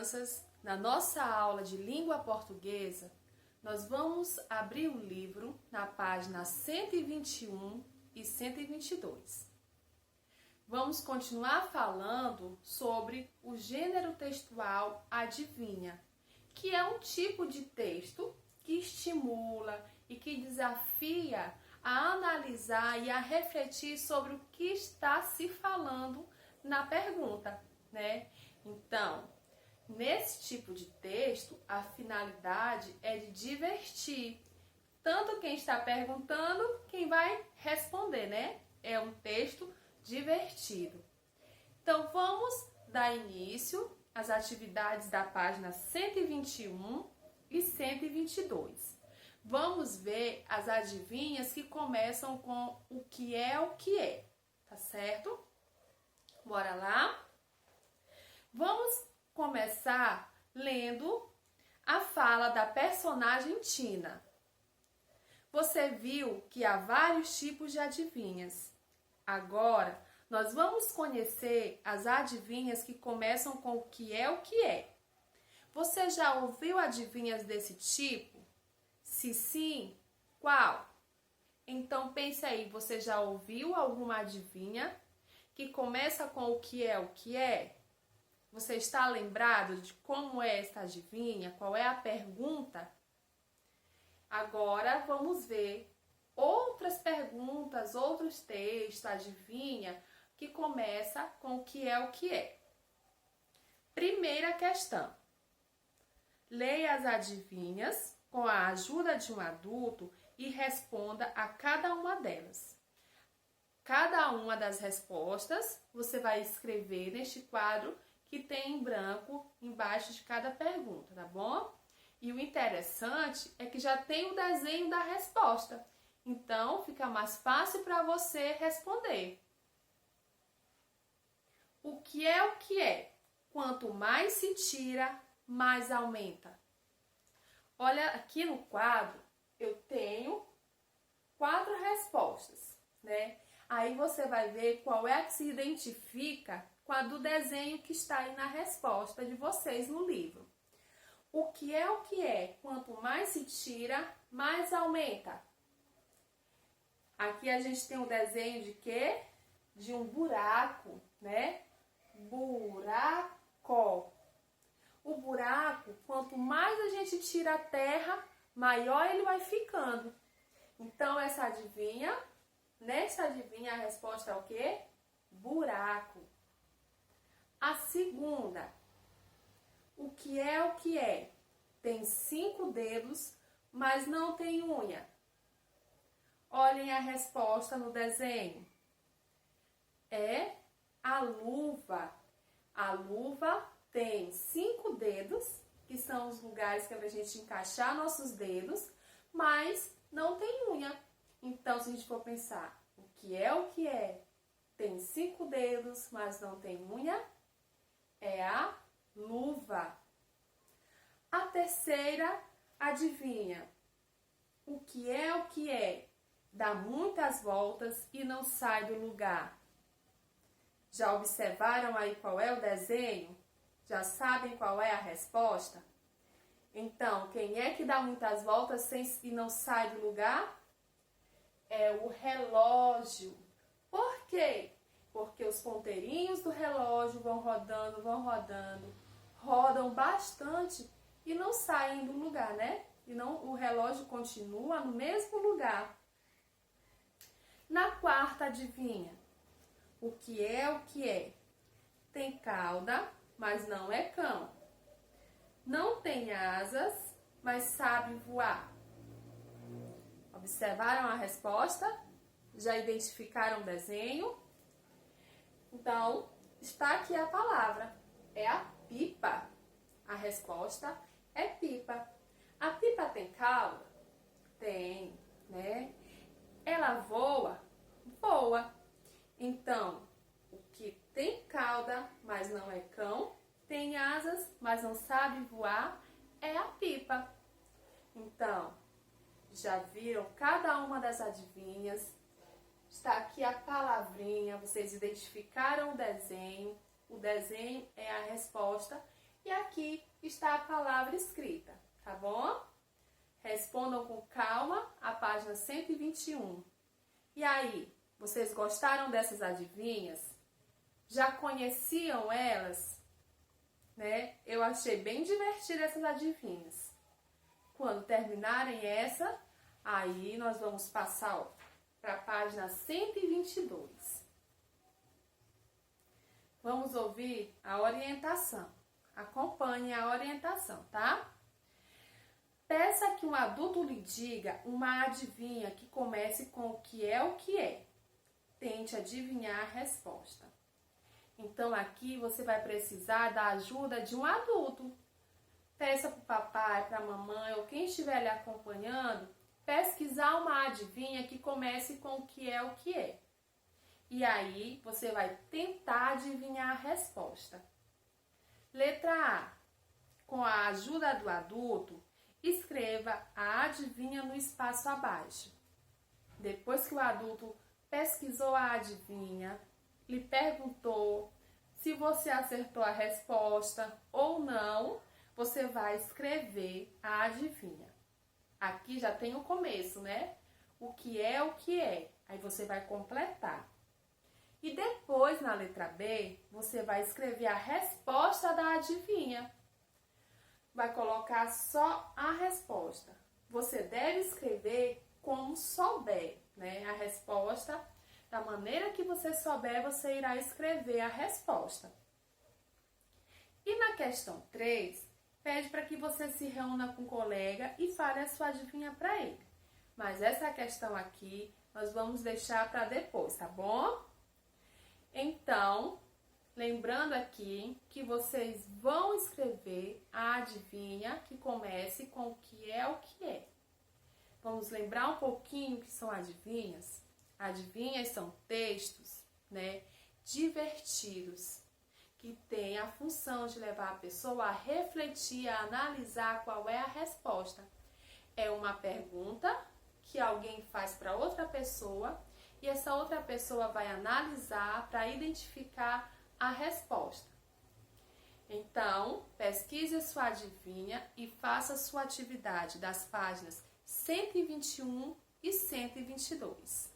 crianças, na nossa aula de língua portuguesa, nós vamos abrir o livro na página 121 e 122. Vamos continuar falando sobre o gênero textual adivinha, que é um tipo de texto que estimula e que desafia a analisar e a refletir sobre o que está se falando na pergunta, né? Então, nesse tipo de texto, a finalidade é de divertir tanto quem está perguntando, quem vai responder, né? É um texto divertido. Então, vamos dar início às atividades da página 121 e 122. Vamos ver as adivinhas que começam com o que é, tá certo? Bora lá? Vamos começar lendo a fala da personagem Tina. Você viu que há vários tipos de adivinhas. Agora, nós vamos conhecer as adivinhas que começam com o que é. Você já ouviu adivinhas desse tipo? Se sim, qual? Então pense aí, você já ouviu alguma adivinha que começa com o que é? Você está lembrado de como é esta adivinha? Qual é a pergunta? Agora vamos ver outras perguntas, outros textos, adivinha, que começa com o que é. Primeira questão. Leia as adivinhas com a ajuda de um adulto e responda a cada uma delas. Cada uma das respostas você vai escrever neste quadro que tem em branco embaixo de cada pergunta, tá bom? E o interessante é que já tem o desenho da resposta. Então, fica mais fácil para você responder. O que é? Quanto mais se tira, mais aumenta. Olha, aqui no quadro, eu tenho 4 respostas, né? Aí você vai ver qual é a que se identifica com a do desenho que está aí na resposta de vocês no livro. O que é? Quanto mais se tira, mais aumenta. Aqui a gente tem um desenho de quê? De um buraco, né? Buraco. O buraco, quanto mais a gente tira a terra, maior ele vai ficando. Então, nessa adivinha a resposta é o quê? Buraco. A segunda, o que é? Tem 5 dedos, mas não tem unha. Olhem a resposta no desenho. É a luva. A luva tem 5 dedos, que são os lugares que é pra gente encaixar nossos dedos, mas não tem unha. Então, se a gente for pensar, o que é? Tem 5 dedos, mas não tem unha. É a luva. A terceira, adivinha. O que é? Dá muitas voltas e não sai do lugar. Já observaram aí qual é o desenho? Já sabem qual é a resposta? Então, quem é que dá muitas voltas e não sai do lugar? É o relógio. Por quê? Porque os ponteirinhos do relógio vão rodando, rodam bastante e não saem do lugar, né? E o relógio continua no mesmo lugar. Na quarta adivinha, o que é? Tem cauda, mas não é cão. Não tem asas, mas sabe voar. Observaram a resposta? Já identificaram o desenho? Então, está aqui a palavra. É a pipa. A resposta é pipa. A pipa tem cauda? Tem, né? Ela voa? Voa. Então, o que tem cauda, mas não é cão, tem asas, mas não sabe voar, é a pipa. Então, já viram cada uma das adivinhas? Está aqui a palavrinha, vocês identificaram o desenho é a resposta e aqui está a palavra escrita, tá bom? Respondam com calma a página 121. E aí, vocês gostaram dessas adivinhas? Já conheciam elas? Né? Eu achei bem divertida essas adivinhas. Quando terminarem essa, aí nós vamos passar para a página 122. Vamos ouvir a orientação. Acompanhe a orientação, tá? Peça que um adulto lhe diga uma adivinha que comece com o que é. Tente adivinhar a resposta. Então, aqui você vai precisar da ajuda de um adulto. Peça para o papai, para a mamãe ou quem estiver lhe acompanhando, pesquisar uma adivinha que comece com o que é. E aí, você vai tentar adivinhar a resposta. Letra A. Com a ajuda do adulto, escreva a adivinha no espaço abaixo. Depois que o adulto pesquisou a adivinha, lhe perguntou se você acertou a resposta ou não, você vai escrever a adivinha. Aqui já tem o começo, né? O que é. Aí você vai completar. E depois, na letra B, você vai escrever a resposta da adivinha. Vai colocar só a resposta. Você deve escrever como souber, né? A resposta, da maneira que você souber, você irá escrever a resposta. E na questão 3, pede para que você se reúna com o colega e fale a sua adivinha para ele. Mas essa questão aqui, nós vamos deixar para depois, tá bom? Então, lembrando aqui que vocês vão escrever a adivinha que comece com o que é. Vamos lembrar um pouquinho o que são adivinhas? Adivinhas são textos, né, divertidos, que têm a função de levar a pessoa a refletir, a analisar qual é a resposta. É uma pergunta que alguém faz para outra pessoa e essa outra pessoa vai analisar para identificar a resposta. Então, pesquise a sua adivinha e faça a sua atividade das páginas 121 e 122.